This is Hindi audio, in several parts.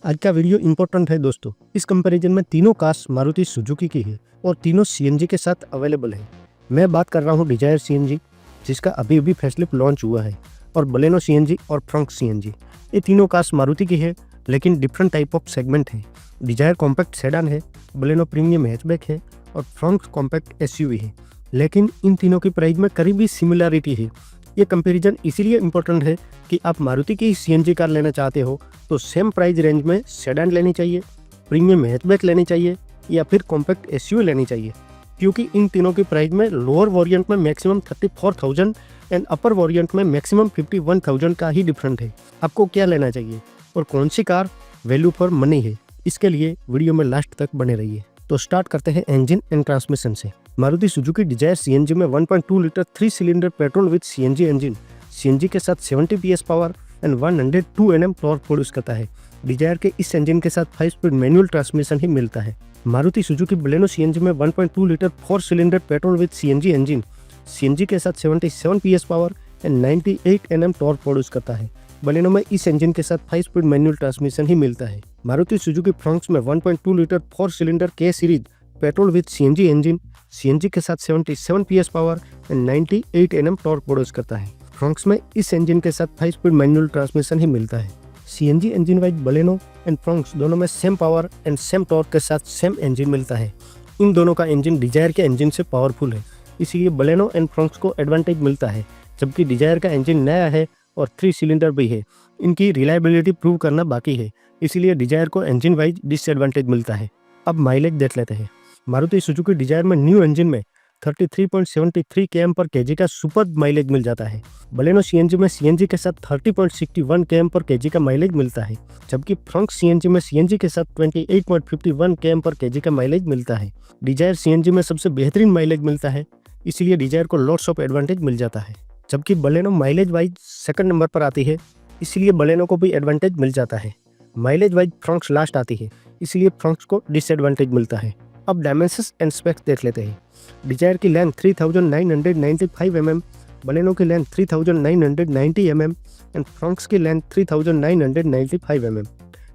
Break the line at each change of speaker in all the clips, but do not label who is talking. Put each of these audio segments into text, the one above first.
आज का वीडियो इंपॉर्टेंट है दोस्तों। इस कंपैरिजन में तीनों कार्स मारुति सुजुकी की है और तीनों सीएनजी के साथ अवेलेबल है। मैं बात कर रहा हूँ डिजायर सीएनजी, जिसका अभी अभी फेसलिफ्ट लॉन्च हुआ है, और बलेनो सीएनजी और फ्रंक सीएनजी। ये तीनों कार्स मारुति की है, लेकिन डिफरेंट टाइप ऑफ सेगमेंट है। डिजायर कॉम्पैक्ट सेडान है, बलेनो प्रीमियम हैचबैक है और फ्रंक कॉम्पैक्ट एसयूवी है। लेकिन इन तीनों की प्राइस में करीबी सिमिलरिटी है। ये कंपैरिजन इसीलिए इम्पोर्टेंट है कि आप मारुति की सीएनजी कार लेना चाहते हो तो सेम प्राइस रेंज में सेडान लेनी चाहिए, प्रीमियम हैचबैक लेनी चाहिए या फिर कॉम्पैक्ट एसयूवी लेनी चाहिए, क्योंकि इन तीनों की प्राइस में लोअर वेरिएंट में मैक्सिमम 34,000 एंड अपर वेरिएंट में मैक्सिमम 51,000 का ही डिफरेंट है। आपको क्या लेना चाहिए और कौन सी कार वैल्यू फॉर मनी है, इसके लिए वीडियो में लास्ट तक बने रहिए। तो स्टार्ट करते हैं इंजन एंड ट्रांसमिशन से। मारुति सुजुकी डिजायर सीएनजी में 1.2 litre 3 cylinder petrol with CNG engine, CNG के साथ 70 PS power and 102 Nm torque produce करता है। डिजायर के इस इंजन के साथ 5 स्पीड मैनुअल ट्रांसमिशन ही मिलता है। मारुति सुजुकी बलेनो सीएनजी में 1.2 litre 4 cylinder petrol with CNG engine, CNG के साथ 77 PS power and 98 Nm torque produce करता है। बलेनो में इस इंजन के साथ 5 स्पीड मैनुअल ट्रांसमिशन ही मिलता है। मारुति सुजुकी फ्रंक्स में 1.2 लीटर 4 सिलेंडर के series petrol with CNG engine, CNG के साथ 77 PS power and 98 Nm torque produce करता है। फ्रंक्स में इस इंजन के साथ 5 स्पीड मैनुअल ट्रांसमिशन ही मिलता है। CNG engine wise Baleno and Fronx दोनों में same power and same torque के साथ सेम इंजन मिलता है। इन दोनों का इंजन डिजायर के इंजन से पावरफुल है, इसीलिए बलेनो एंड फ्रंक्स को एडवांटेज मिलता है, जबकि डिजायर का इंजन नया है और 3 सिलेंडर भी है। इनकी रिलायबिलिटी प्रूव करना बाकी है, इसीलिए डिजायर को इंजन वाइज डिसएडवांटेज मिलता है। अब माइलेज देख लेते हैं। मारुति सुजुकी डिजायर में न्यू इंजन में 33.73 km पर kg का सुपर माइलेज मिल जाता है। बलेनो सीएनजी में सीएनजी के साथ 30.61 km पर kg का माइलेज मिलता है, जबकि फ्रंक सीएनजी में सीएनजी के साथ 28.51 km पर kg का माइलेज मिलता है। डिजायर सीएनजी में सबसे बेहतरीन माइलेज मिलता है, इसीलिए डिजायर को लॉट्स ऑफ एडवांटेज मिल जाता है। जबकि Baleno mileage wise second number पर आती है, इसलिए बलेनो को भी एडवांटेज मिल जाता है। माइलेज वाइज फ्रंक्स लास्ट आती है, इसलिए फ्रंक्स को डिसएडवांटेज मिलता है। अब डायमेंशंस एंड स्पेक्स देख लेते हैं। डिजायर की लेंथ 3995 mm, बलेनो की लेंथ 3990 mm एंड फ्रंक्स की लेंथ 3995 mm।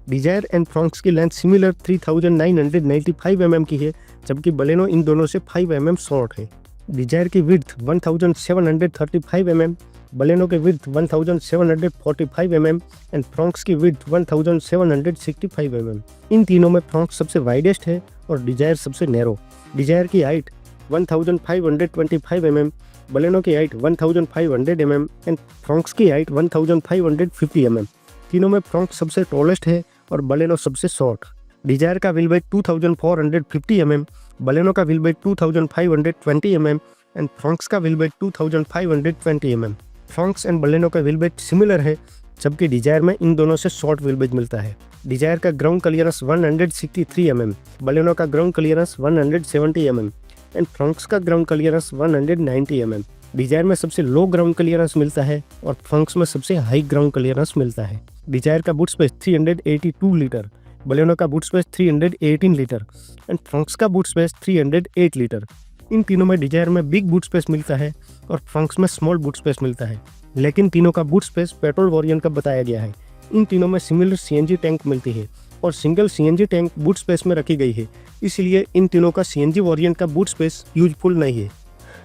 डिजायर एंड फ्रंक्स की लेंथ सिमिलर 3995 mm की है, जबकि बलेनो इन दोनों से 5 mm शॉर्ट है। डिजायर की विड्थ 1735 mm, बलेनो की विड्थ 1745 mm एंड फ्रंक्स की विड्थ 1765 mm। इन तीनों में फ्रंक्स सबसे वाइडेस्ट है और डिजायर सबसे नैरो। डिजायर की हाइट 1525 mm, बलेनो की हाइट 1500 mm एंड फ्रंक्स की हाइट 1550 mm। तीनों में फ्रंक्स सबसे टॉलेस्ट है और बलेनो सबसे शॉर्ट। डिजायर का व्हील बेस 2450 mm, बलेनो का wheel base 2520 mm and Fronx का wheel base 2520 mm। Fronx and Baleno का व्हील बेस सिमिलर है, जबकि डिजायर में इन दोनों से शॉर्ट व्हील बेस मिलता है। डिजायर का ग्राउंड क्लियरेंस 163 mm, बलेनो का ground clearance 170 mm and Fronx का ग्राउंड क्लियरेंस 190 mm। डिजायर में सबसे लो ग्राउंड क्लियरेंस मिलता है और फ्रंक्स में सबसे हाई ग्राउंड क्लियरेंस मिलता है। डिजायर का बूट स्पेस 382 लीटर, बलेनो का boot space 318 litre and Fronx का बूट स्पेस 308 लीटर। इन तीनों में डिजायर में बिग बूट स्पेस मिलता है और फ्रंक्स में स्मॉल बूट स्पेस मिलता है, लेकिन तीनों का बूट स्पेस पेट्रोल वेरिएंट का बताया गया है। इन तीनों में सिमिलर सीएनजी टैंक मिलती है और single CNG tank boot space में रखी गई है, इसलिए इन तीनों का सीएनजी वेरिएंट का बूट स्पेस यूजफुल नहीं है।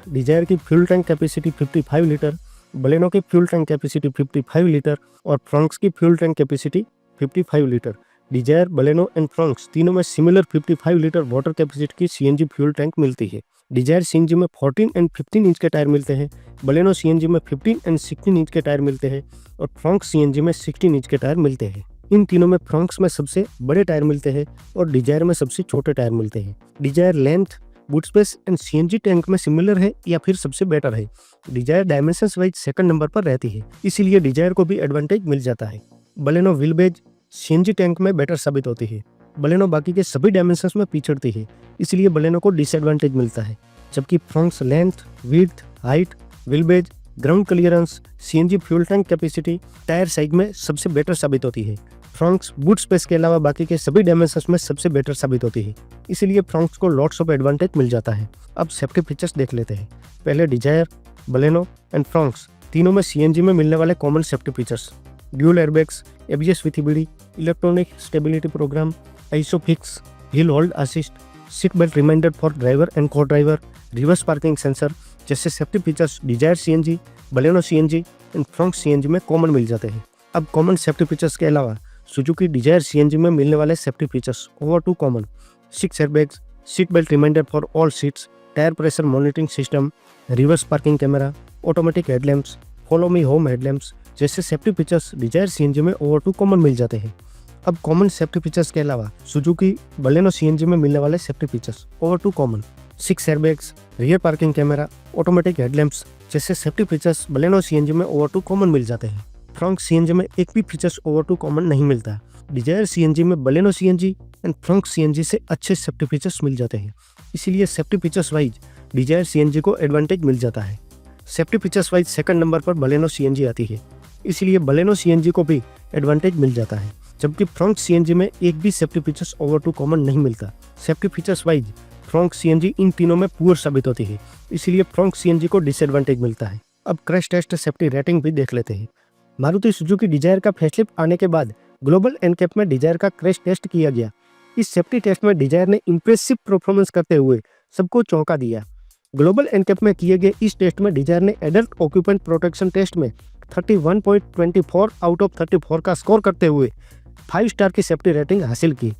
डिजायर की fuel tank capacity 55 litre, Baleno की फ्यूल टैंक कैपेसिटी 55 लीटर और फ्रंक्स की fuel tank capacity 55 litre. Dzire, Baleno and Fronx तीनों में सिमिलर 55 लीटर वाटर कैपेसिटी की सीएनजी फ्यूल टैंक मिलती है। डिजायर सीएनजी में 14 एंड 15 इंच के टायर मिलते हैं, बलेनो सीएनजी में 15 एंड 16 इंच के टायर मिलते हैं और फ्रंक्स सीएनजी में 16 इंच के टायर मिलते हैं। इन तीनों में फ्रंक्स में सबसे बड़े टायर मिलते हैं और डिजायर में सबसे छोटे टायर मिलते हैं। Dzire length, boot space and CNG tank में सिमिलर है या फिर सबसे बेटर है। Dzire dimensions wise second number पर रहती है, इसीलिए डिजायर को भी एडवांटेज मिल जाता है। Baleno wheel base CNG tank में बेटर साबित होती है, बलेनो बाकी के सभी डायमेंशंस में पिछड़ती है, इसलिए बलेनो को डिसएडवांटेज मिलता है। जबकि Fronx length, width, height, wheel base, ground clearance, CNG fuel tank capacity, tyre size में सबसे बेटर साबित होती है। फ्रंक्स बूट स्पेस के अलावा बाकी के सभी डायमेंशंस में सबसे बेटर साबित होती है, इसीलिए फ्रंक्स को लॉट्स ऑफ एडवांटेज मिल जाता है। अब सेफ्टी फीचर्स देख लेते हैं। पहले डिजायर, बलेनो एंड फ्रंक्स तीनों में सीएनजी में मिलने वाले common safety features. Dual airbags, ABS with EBD, electronic stability programme, ISOFIX hill hold assist, seat belt reminder for driver and co driver, reverse parking sensor जैसे safety features Dzire CNG, Baleno CNG and Fronx CNG में कॉमन मिल जाते हैं। अब कॉमन सेफ्टी फीचर्स के अलावा सुजुकी डिजायर सीएनजी में मिलने वाले safety features over to common: 6 airbags, seat belt reminder for all seats, tyre pressure monitoring system, reverse parking camera, automatic headlamps, follow me home headlamps जैसे सेफ्टी फीचर्स डिजायर सीएनजी में ओवर टू कॉमन मिल जाते हैं। अब कॉमन सेफ्टी फीचर्स के अलावा सुजुकी बलेनो सीएनजी में मिलने वाले safety features over to common: 6 airbags, rear parking camera, automatic headlamps जैसे सेफ्टी फीचर्स बलेनो सीएनजी में ओवर टू कॉमन मिल जाते हैं। फ्रंट सीएनजी में एक भी फीचर्स ओवर टू कॉमन नहीं मिलता। डिजायर सीएनजी में Baleno CNG and Fronx CNG से अच्छे सेफ्टी फीचर्स मिल जाते हैं, इसीलिए safety features wise Dzire CNG को एडवांटेज मिल जाता है। Safety features wise second number पर बलेनो सीएनजी आती है, इसीलिए बलेनो सीएनजी को भी एडवांटेज मिल जाता है, जबकि फ्रंट सीएनजी में एक भी safety features over to common नहीं मिलता। Safety features wise front CNG इन तीनों में पुअर साबित होती है, इसीलिए फ्रंट सीएनजी को डिसएडवांटेज मिलता है। अब क्रैश टेस्ट सेफ्टी रेटिंग भी देख लेते हैं। मारुति सुजुकी डिजायर का फेसलिफ्ट आने के बाद ग्लोबल एनकैप में डिजायर का क्रैश टेस्ट किया गया। इस सेफ्टी टेस्ट में डिजायर ने इंप्रेसिव परफॉर्मेंस करते हुए सबको चौंका दिया। ग्लोबल एनकैप में किए गए इस टेस्ट में डिजायर ने एडल्ट ऑक्यूपेंट प्रोटेक्शन टेस्ट में 31.24 आउट ऑफ 34 का स्कोर करते हुए 5 स्टार की सेफ्टी रेटिंग हासिल की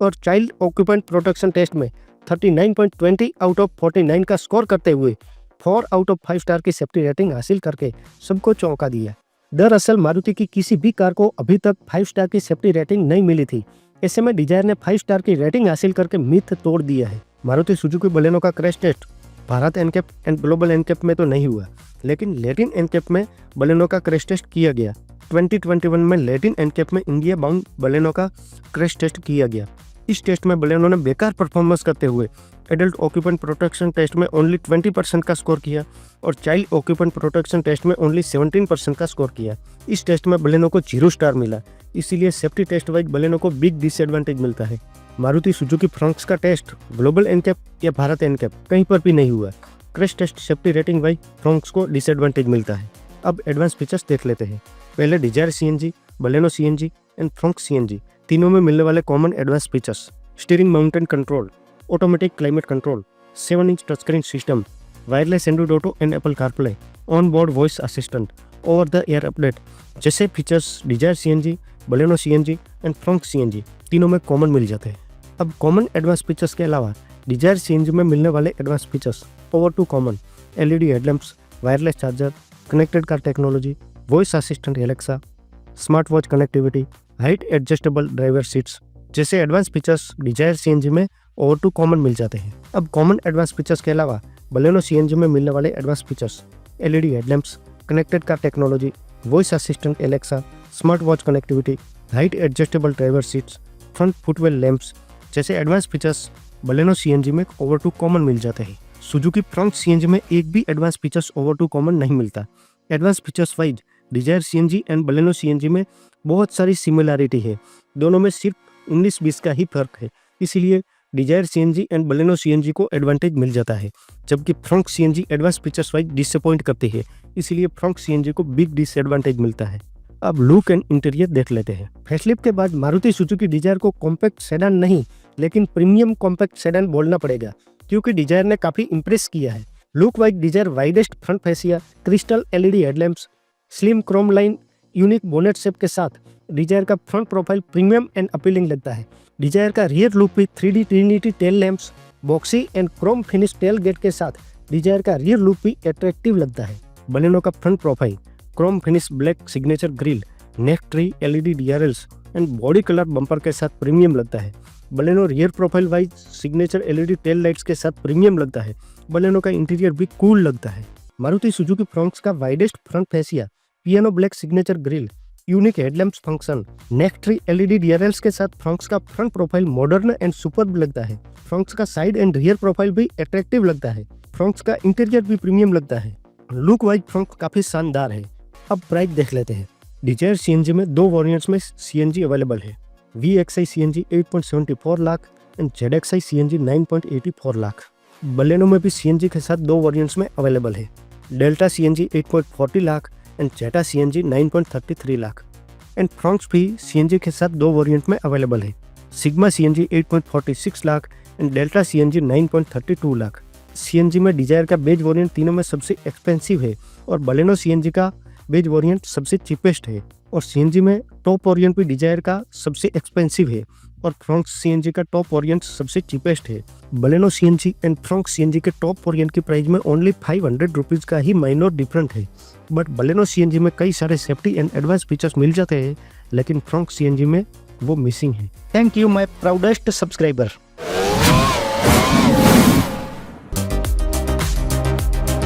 और चाइल्ड ऑक्यूपेंट प्रोटेक्शन टेस्ट में 39.20 आउट ऑफ 49 का स्कोर करते हुए 4 आउट ऑफ 5 स्टार की सेफ्टी रेटिंग हासिल करके सबको चौंका दिया। दरअसल मारुति की किसी भी कार को अभी तक 5 स्टार की सेफ्टी रेटिंग नहीं मिली थी, ऐसे में डिजायर ने 5 स्टार की रेटिंग हासिल करके मिथ तोड़ दिया है। मारुति सुजुकी बलेनो का crash test Bharat NCAP and global NCAP में तो नहीं हुआ, लेकिन लैटिन एनकैप में बलेनो का क्रैश टेस्ट किया गया। 2021 में लैटिन एनकैप में इंडिया बाउंड बलेनो का क्रैश टेस्ट किया गया। इस टेस्ट में बलेनो ने बेकार परफॉर्मेंस करते हुए एडल्ट ऑक्यूपेंट प्रोटेक्शन टेस्ट में ओनली 20% का स्कोर किया और चाइल्ड ऑक्यूपेंट प्रोटेक्शन टेस्ट में ओनली 17% का स्कोर किया। इस टेस्ट में बलेनो को 0 स्टार मिला, इसीलिए सेफ्टी टेस्ट वाइज बलेनो को बिग डिसएडवांटेज मिलता है। मारुति सुजुकी फ्रंक्स का टेस्ट ग्लोबल एनकैप या भारत एनकैप कहीं पर भी नहीं हुआ। Crash test safety rating wise Fronx को डिसएडवांटेज मिलता है। अब एडवांस फीचर्स देख लेते हैं। पहले Dzire CNG, Baleno CNG and Fronx CNG तीनों में मिलने वाले common advance features: steering mountain control, automatic climate control, 7 inch touch screen system, wireless Android auto and Apple CarPlay, on board voice assistant, over the air update जैसे features Dzire CNG, Baleno CNG and Fronx CNG तीनों में कॉमन मिल जाते हैं। अब कॉमन एडवांस फीचर्स के अलावा डिजायर सीएनजी में मिलने वाले advance features over to common: LED headlamps, wireless charger, connected car technology, voice assistant Alexa, smart watch connectivity, height adjustable driver seats जैसे एडवांस फीचर्स डिजायर सीएनजी में ओवर टू कॉमन मिल जाते हैं। अब कॉमन एडवांस फीचर्स के अलावा बलेनो सीएनजी में मिलने वाले advance features: LED headlamps, connected car technology, voice assistant Alexa, smart watch connectivity, height adjustable driver seats, front footwell lamps जैसे एडवांस फीचर्स बलेनो सीएनजी में ओवर टू कॉमन मिल जाते हैं। सुजुकी फ्रंट सीएनजी में एक भी advance features over to common नहीं मिलता। Advance features wise Dzire CNG and Baleno CNG में बहुत सारी सिमिलैरिटी है, दोनों में सिर्फ 19-20 का ही फर्क है, इसीलिए Dzire CNG and Baleno CNG को एडवांटेज मिल जाता है, जबकि Fronx CNG advance features wise disappoint करती है, इसीलिए फ्रंक सीएनजी को बिग डिसएडवांटेज मिलता है। अब लुक एंड इंटीरियर देख लेते हैं। फेसलिफ्ट के बाद मारुति सुजुकी डिजायर को कॉम्पैक्ट सेडान नहीं लेकिन प्रीमियम कॉम्पैक्ट सेडान बोलना पड़ेगा, क्योंकि डिजायर ने काफी इंप्रेस किया है। Look wise Dzire widest front fascia, crystal LED headlamps, slim chrome line, unique bonnet shape के साथ डिजायर का front profile premium and appealing लगता है। डिजायर का रियर लुक भी 3D trinity tail lamps, boxy and chrome finish tail gate के साथ डिजायर का रियर लुक भी अट्रैक्टिव लगता है। बलेनो का front profile Chrome finish black signature grill, neck tree LED DRLs and body colour bumper के साथ प्रीमियम लगता है। Baleno rear profile wise signature LED tail lights के साथ प्रीमियम लगता है। बलेनो का इंटीरियर भी कूल लगता है। मारुति सुजुकी फ्रंक्स का widest front fascia, piano black signature grille, unique headlamps function, neck tree LED DRLs के साथ फ्रंक्स का front profile modern and superb लगता है। फ्रंक्स का साइड एंड रियर प्रोफाइल भी अट्रैक्टिव लगता है। फ्रंक्स का इंटीरियर भी प्रीमियम लगता है। लुक वाइज फ्रंक्स काफी शानदार है। अब प्राइस देख लेते हैं। डिजायर सीएनजी में 2 वेरिएंट्स में सीएनजी अवेलेबल है, VXI CNG 8.74 lakh and ZXI CNG 9.84 lakh. Baleno में भी सीएनजी के साथ 2 वेरिएंट्स में अवेलेबल है, Delta CNG 8.40 lakh and Zeta CNG 9.33 lakh. And Fronx भी CNG के साथ 2 वेरिएंट में अवेलेबल है। Sigma CNG 8.46 lakh and Delta CNG 9.32 lakh. CNG में डिजायर का बेज वेरिएंट तीनों में सबसे एक्सपेंसिव है और बलेनो CNG का बेज वेरिएंट सबसे चीपेस्ट है और CNG में टॉप वेरिएंट भी डिजायर का सबसे एक्सपेंसिव है और फ्रॉन्क्स CNG का टॉप वेरिएंट सबसे चीपेस्ट है। Baleno CNG and Fronx CNG के टॉप वेरिएंट की प्राइस में ओनली 500 रुपीज़ का ही माइनर डिफरेंट है, बट बलेनो CNG में कई सारे सेफ्टी एंड एडवांस फीचर्स मिल जाते हैं, लेकिन फ्रॉन्क्स CNG में वो मिसिंग है। Thank you my proudest subscriber.